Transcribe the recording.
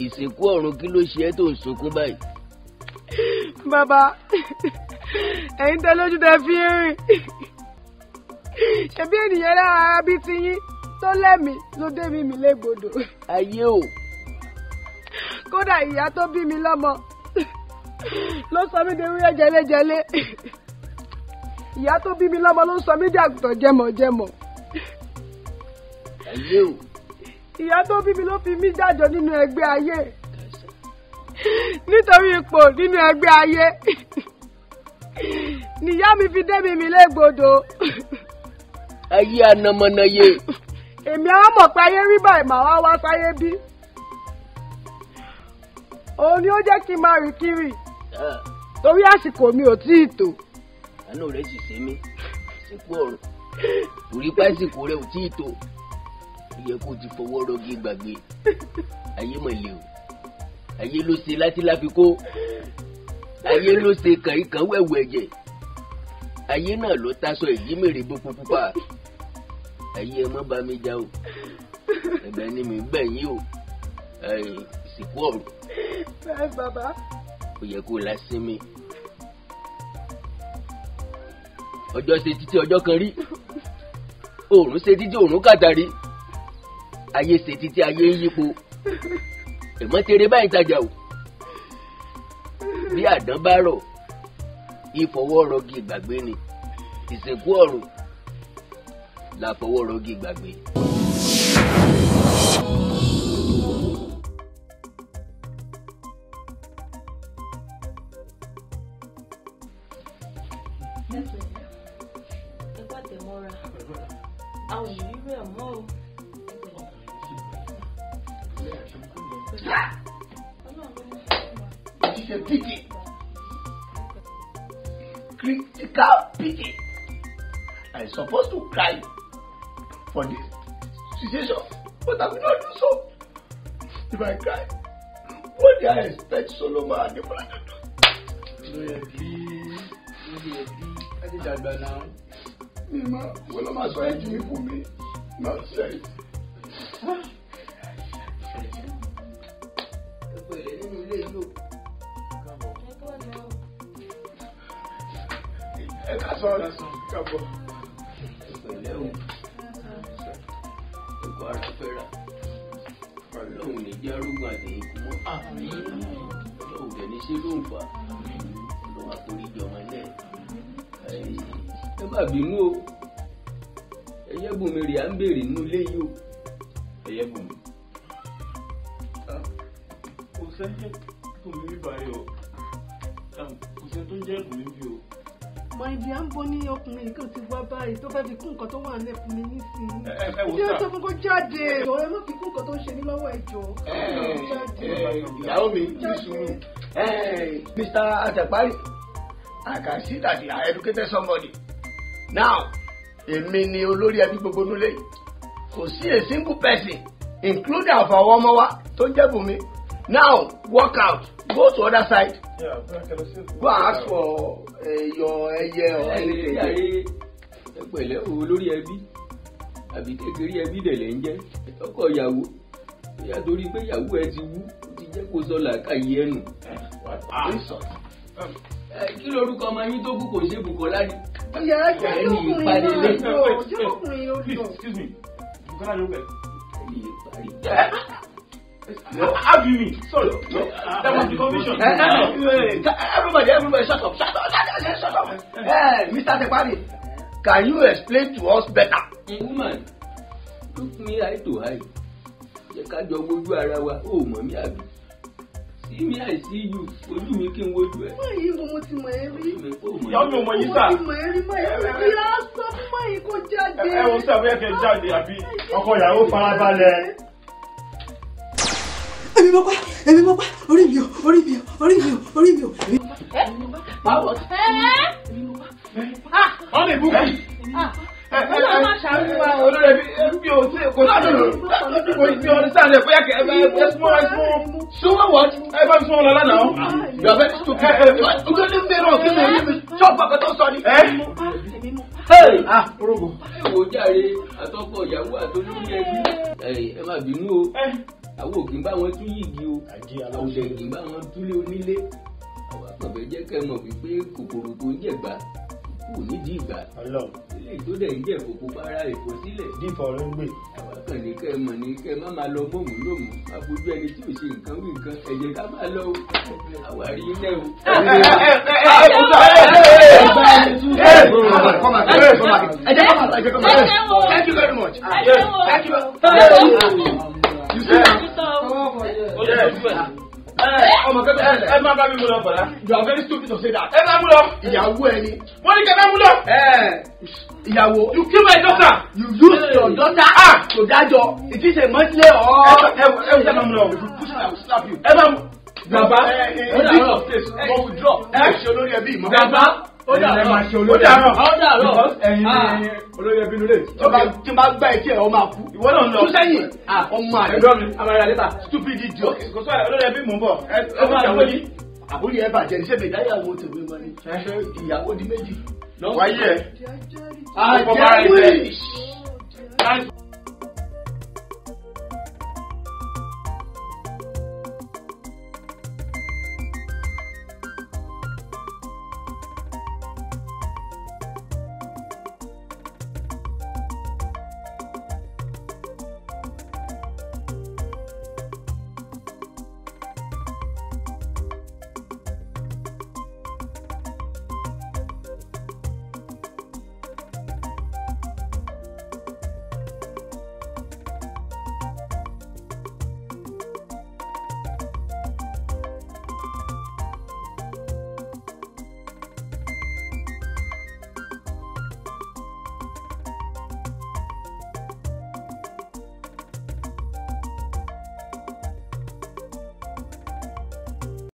ìsìnkú ọ̀run kí ló ṣe ẹ́ tó ń sunkún báyìí. Bàbá, ẹ̀yin tẹ́ lójú tẹ́ fi ń rìn. Ṣebí ènìyàn lára bí ti yín tó lẹ́mìí ló dé mi légbodò. Ayé o. Kódà ìyá tó bí mi lọ́mọ ló sọ mí di ewúrẹ́ jẹlẹ́jẹlẹ́. Ìyá tó bí mi lọ́mọ ló sọ mí di àgùntàn jẹmọ̀jẹmọ̀. Ayé o. Ìyá tó bí mi ló fi mí jájọ nínú ẹgbẹ́ ayé. Nítorí ipò nínú ẹgbẹ́ ayé níyá mi fi dé mi légbodò. Ayé anamọ́nayé. Èmi á mọ̀ pé ayé rí báyìí màá wá sáyé bí. Òun ni ó jẹ́ kí n máa rìn kiri. Torí àsìkò mi ò tí ì tó. Àánú rẹ̀ sì ṣe mí. Ìsìnkú ọ̀run. Torí pásìkò rẹ̀ ò tí ì tó. Ó yẹ kó ti fọwọ́ rọ́gí gbàgbé. Ayé mọ̀lẹ́ o. Ayé ló ṣe láti láfi kó. Ayé ló ṣe kàríkàn wẹ̀wù ẹ̀jẹ̀. Ayé náà ló taṣọ èyí mèrè boko pupa. Ayé ẹ mọ́ bá mi já o. Ẹ̀bẹ̀ ni mi bẹ̀ yín o. Ìsìnkú ọ̀run. Bẹ́ẹ̀ bàbá. Ó yẹ kó la sinmi. Ọjọ́ ṣe títí ọjọ́ kan rí. Òòrùn ṣe títí òòrùn kàtàrí. Ayé ṣe títí ayé ń yípo. Ẹ̀mọ́ tere báyìí tajà o. Bí àdán bá rọ̀, ìfọwọ́ rọgí ìgbàgbé ni. Ìsìnkú ọ̀run la fọwọ́ rọgí ìgbàgbé. It's a pity. Critical pity. I'm supposed to cry for this situation, but I will not do so. If I cry, what do I expect Solomon and the brother to do? I did that by now. Mima, well, I'm sorry to you for me. Nonsense. Kábọ̀. Pẹ̀lẹ́ o. Ẹ̀kọ́ ara fẹ́ra. Ọlọ́run ní jẹ́ arógun àtẹ̀yìn kú mọ́. Ọlọ́run dẹ̀ ní ṣé ló ń fà. Ọlọ́run àforíjì ọmọ náà. Ẹ má bínú o. Ẹyẹ́bùnmi rẹ̀ à ń béèrè nínú ilé yìí o. Ẹyẹ́bùnmi. Kò sẹ́yìn bùnmi bí báyìí o. Kò sẹ́yìn tó ń jẹ́ bùnmi bí o. Màìdí à ń bọ́ ní ọkùnrin kan ti wá báyìí tó fẹ́ fi kún nǹkan tó wà nílẹ̀ fún mi nísìnyí. Ṣé o sọ fún kó jáde? Ìjọba ẹ má fi kún nǹkan tó ń ṣe ní lọ́wọ́ ẹ̀jọ̀. Ìyàwó mi ní sùúrù. Mr. Atepari, I can see that you are educated somebody. Now, èmi ni olórí ẹbí gbogbo nílé yìí. Kò sí a single person, including our ọmọ wa tó jẹ́ Bùnmi. Now, walk out, go to other side. Yeah, go and ask for your ẹyẹ or anything. Ẹ pẹ̀lẹ́ o olórí ẹbí àbí kékeré ẹbí dẹ̀ lẹ́ ń jẹ́ ọkọ ìyàwó ìyá torí pé ìyàwó ẹ ti wú ó ti jẹ́ kó sọ làákàyè ẹnu. Kí lorúkọ ọmọ yín tó kú kò ṣe Bùkọ́lá ni. Ìyá jẹ́ ẹni ìparí lé. ọkùnrin ó lọ. Excuse me. Bùkọ́lá ló bẹ̀. Ẹni ìparí. How do you mean? Sorry. That was the confusion. Everybody, shut up. Hey, Mr. Atepari, can you explain to us better? Woman, look me eye to eye. Jẹ́ ká jọ wojú ara wa, ó mọ̀ mí àbí. See me, I see you. Ojú mi kí n wojú ẹ. Máa yí mo ti mọ̀ ẹ́ rí. Ìyá mi ò mọ̀ yín sà. Mo ti mọ̀ ẹ́ rí máa yí rí aṣọ fún máa yí kó jáde. Ẹ wo sí àbúyẹ́ kẹ́ jáde àbí ọkọ ìyàwó farabalẹ̀. Èmi mo pa, orí mi o. Báwo? Wọ́n lè bú kí. Ọlọ́run máa ṣàánú wa o. Olórí ẹbí o tí kò náà lò. Kò ní understand ẹ̀ bóyá kẹ́ ẹ súnmọ́. Súnmọ́ what? Ẹ bá mi súnmọ́ lọ lánàá. You are very stupid. Ojú ní mẹ́rọ̀ kí ni èmi ṣọ́ọ̀bù àkọ́tọ̀ sọ ni. Ẹ wò jàre àtọkọ ìyàwó àtolórí ẹbí. Ẹ má bínú o. àwọn òkè ń bá wọn tún yìgì o àwọn òkè ń bá wọn túlé onílé àwọn àkànbẹ jẹ́ kẹ́ mọ̀ wípé kòkòrò tó ń jẹ̀gbá kò nídìí ìgbà ilé tó dẹ̀ ń jẹ́ kókó para èkó sílẹ̀ dífọ̀ ló ń gbé. àwọn àkànní kẹ́ mọ̀ ní kẹ́ má máa lọ mọ̀mú lòmù àbójú ẹni tí ò ṣe nǹkan wí nǹkan ẹ̀jẹ̀ ká máa lọ àwárí ilé o. Thank you very much. Thank you. You see now? Ọmọ kẹ́kẹ́ ẹ máa bá mi mú lọ bọ̀dá. You are very stupid to say that. Ẹ máa mú lọ. Ìyàwó ẹni. Wọ́n ní kẹ́ máa mú lọ. Ìyàwó. You kill my daughter. You use your daughter to dájọ́. It is a monthly or. Ẹ máa mú lọ. If you push me, I will slap you. Ẹ máa mú. Bàbá ó dàrọ̀. Mo withdraw. Ẹ ṣe olórí ẹbí ìmọ̀. Bàbá ó dàrọ̀. Ó dàrọ̀. Ẹ̀yin olórí ẹbí nulẹ̀. Tí n bá gbá etí ẹ̀ ọ máa kú. Ìwọ náà ń lọ. Tún sẹ́yìn. Ọmọ àlẹ́. Ẹ̀dọ́ mi, àmàlà lẹ́tà. Stupid idiot. Kò sọ olórí ẹbí mò ń bọ̀. Ẹ máa wọ yìí. Àbúrò ẹ bàjẹ́ ní sẹ́mi ìdáyàwó tèmi mọ́ ni. Ìyàwó di méjì. Wáyé ẹ̀. Àjẹwìs.